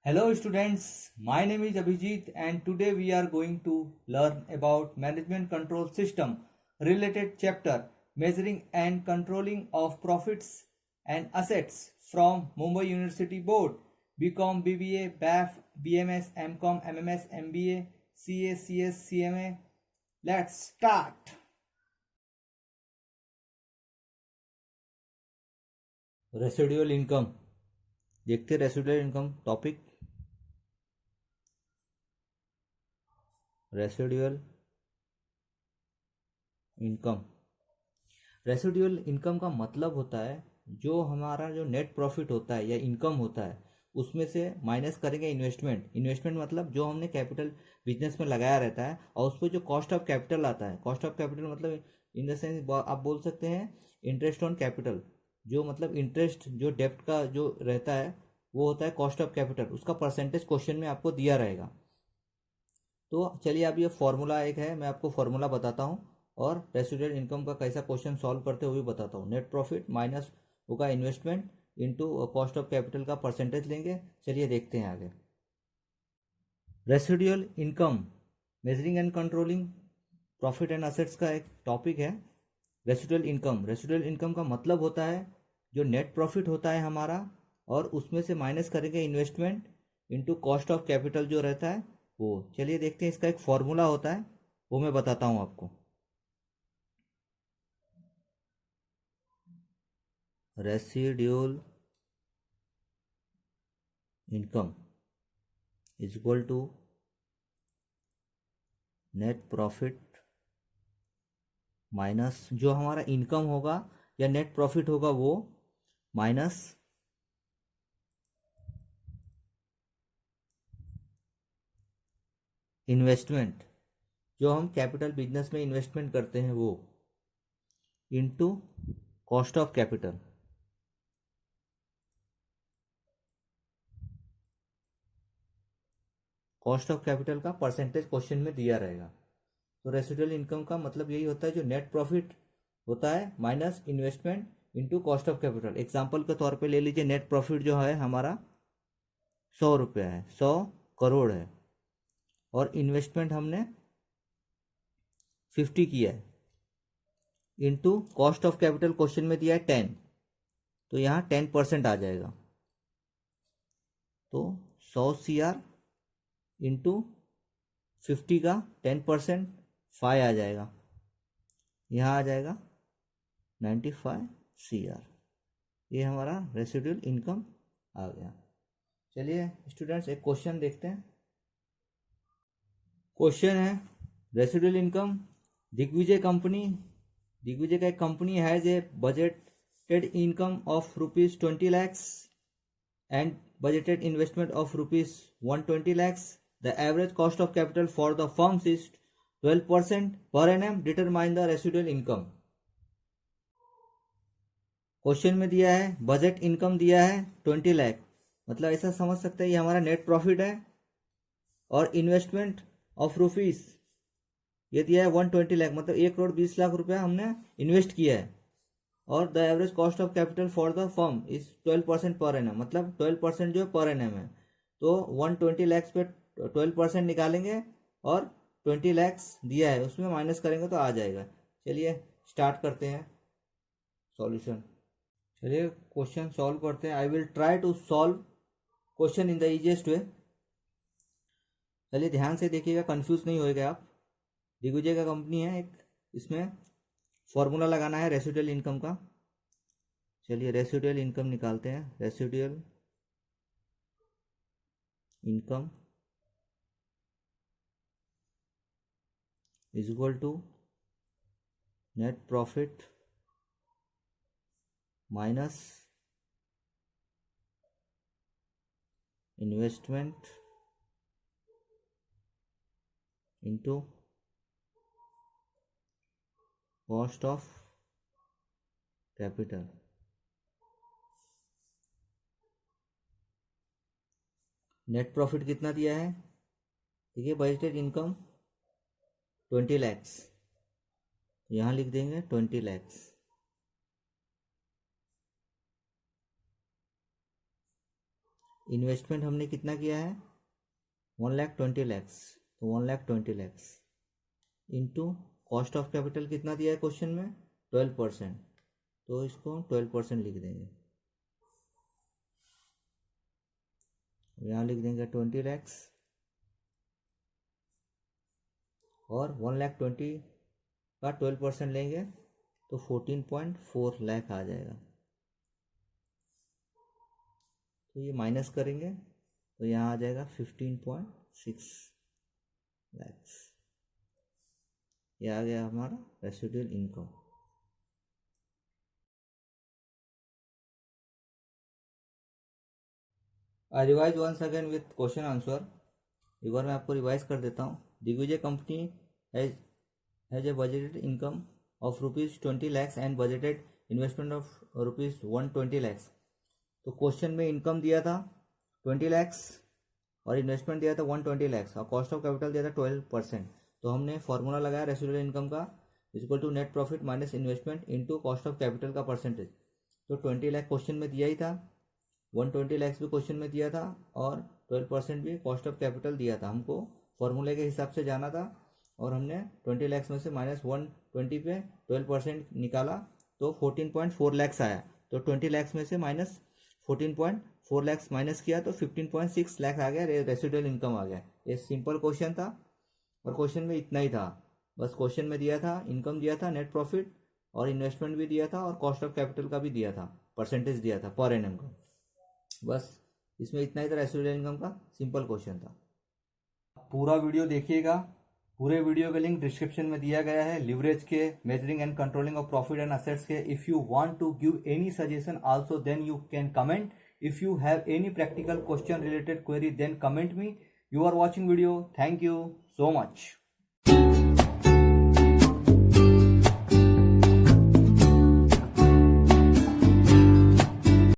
Hello students, my name is Abhijit and today we are going to learn about management control system related chapter measuring and controlling of profits and assets from Mumbai University Board, BCom, BBA, BAF, BMS, MCom, MMS, MBA, CA, CS, CMA. Let's start. Residual income देखते residual income topic residual income residual income का मतलब होता है जो हमारा जो net profit होता है या इनकम होता है उसमें से माइनस करेंगे इन्वेस्टमेंट मतलब जो हमने कैपिटल बिजनेस में लगाया रहता है और उस पर जो कॉस्ट ऑफ कैपिटल आता है। कॉस्ट ऑफ कैपिटल मतलब इन द सेंस आप बोल सकते हैं इंटरेस्ट ऑन कैपिटल, जो मतलब इंटरेस्ट जो डेप्ट का जो रहता है वो होता है कॉस्ट ऑफ कैपिटल। उसका परसेंटेज क्वेश्चन में आपको दिया रहेगा। तो चलिए अब ये फॉर्मूला एक है, मैं आपको फॉर्मूला बताता हूँ और रेसिडुअल इनकम का कैसा क्वेश्चन सॉल्व करते हुए बताता हूँ। नेट प्रॉफिट माइनस होगा investment into cost of capital का परसेंटेज लेंगे। चलिए देखते हैं आगे। Residual income measuring and controlling profit and assets का एक टॉपिक है। रेसिडुअल इनकम का मतलब होता है जो नेट प्रॉफिट होता है हमारा और उसमें से माइनस करेंगे investment into cost of capital जो रहता है वो। चलिए देखते हैं, इसका एक फॉर्मूला होता है वो मैं बताता हूँ आपको। Residual income is equal to net profit minus जो हमारा इनकम होगा या नेट प्रॉफिट होगा वो माइनस इन्वेस्टमेंट जो हम कैपिटल बिजनेस में इन्वेस्टमेंट करते हैं वो into cost of capital. Cost of capital का परसेंटेज क्वेश्चन में दिया रहेगा। तो रेसिडुअल इनकम का मतलब यही होता है जो नेट प्रॉफिट होता है minus investment into cost of capital. Example के तौर पे ले लीजिए, नेट प्रॉफिट जो है हमारा 100 रुपया है, 100 करोड़ है और इन्वेस्टमेंट हमने 50 किया है into cost of capital question में दिया है 10, तो यहाँ 10% आ जाएगा। तो 100 CR इंटू 50 का 10% 5 आ जाएगा, यहाँ आ जाएगा 95 CR। ये हमारा रेसिडुअल इनकम आ गया। चलिए स्टूडेंट्स एक क्वेश्चन देखते हैं। क्वेश्चन है रेसिडुअल इनकम दिग्विजय का एक company has a budgeted income of ₹20 lakhs and budgeted investment of ₹120 lakhs. The average cost of capital for the firms is 12% per annum. Determine the residual income. Question में दिया है budget income दिया है 20 लाख, मतलब ऐसा समझ सकते हैं ये हमारा नेट प्रॉफिट है और इन्वेस्टमेंट ऑफ रुपीस ये दिया है 120 लाख, मतलब 1,20,00,000 रुपया हमने इन्वेस्ट किया है। और the average cost of capital for the firm is 12% per annum, मतलब 12% जो है पर एनम है। तो 120 लैक्स पे 12% निकालेंगे और 20 लैक्स दिया है उसमें माइनस करेंगे तो आ जाएगा। चलिए स्टार्ट करते हैं सॉल्यूशन। चलिए क्वेश्चन सॉल्व करते हैं। I will try to solve question in the easiest way. चलिए ध्यान से देखिएगा, कंफ्यूज नहीं होएगा आप। दिग्विजय का कंपनी है एक, इसमें फॉर्मूला लगाना है रेसिडुअल इनकम का। चलिए रेसिडुअल इनकम निकालते हैं। Residual income is equal to net profit minus investment into cost of capital. Net profit कितना दिया है, देखिए बजटेड इनकम 20 लैक्स, यहाँ लिख देंगे 20 लैक्स। इन्वेस्टमेंट हमने कितना किया है 1,20,00,000, तो 1,20,00,000 इंटू कॉस्ट ऑफ कैपिटल कितना दिया है क्वेश्चन में 12%, तो इसको 12% लिख देंगे। यहाँ लिख देंगे 20 लाख और 1,20,000 का 12% लेंगे तो 14.4 लाख आ जाएगा। तो ये माइनस करेंगे तो यहाँ आ जाएगा 15.6 लाख। ये आ गया हमारा residual income. I revise once again with question answer. एक बार मैं आपको रिवाइज कर देता हूँ। Digvijay company has a budgeted income of ₹20 lakhs and budgeted investment of ₹120 lakhs। तो क्वेश्चन में इनकम दिया था 20 lakhs और इन्वेस्टमेंट दिया था 120 lakhs और कॉस्ट ऑफ कैपिटल दिया था 12%। तो हमने फॉर्मूला लगाया रेसिडुअल इनकम का equal to net profit minus investment into cost of capital का परसेंटेज। तो 20 लाख क्वेश्चन में दिया ही था, 120 lakhs भी क्वेश्चन में दिया था और 12% भी कॉस्ट ऑफ कैपिटल दिया था। हमको फॉर्मूले के हिसाब से जाना था और हमने 20 lakhs में से माइनस 120 पे 12% निकाला तो 14.4 lakhs आया। तो 20 lakhs में से माइनस 14.4 lakhs माइनस किया तो 15.6 लाख आ गया, रेसिडुअल इनकम आ गया। ये सिंपल क्वेश्चन था और क्वेश्चन में इतना ही था। बस क्वेश्चन में दिया था इनकम दिया था, नेट प्रॉफिट और इन्वेस्टमेंट भी दिया था और कॉस्ट ऑफ कैपिटल का भी दिया था, परसेंटेज दिया था पर एनम का। बस इसमें इतना ही था, रेसिडुअल इनकम का सिंपल क्वेश्चन था। पूरा वीडियो देखिएगा। पूरे वीडियो का लिंक डिस्क्रिप्शन में दिया गया है, लिवरेज के, measuring and controlling of profit and assets के। If you want to give any suggestion also then you can comment. If you have any practical question related query then comment me. You are watching video. Thank you so much.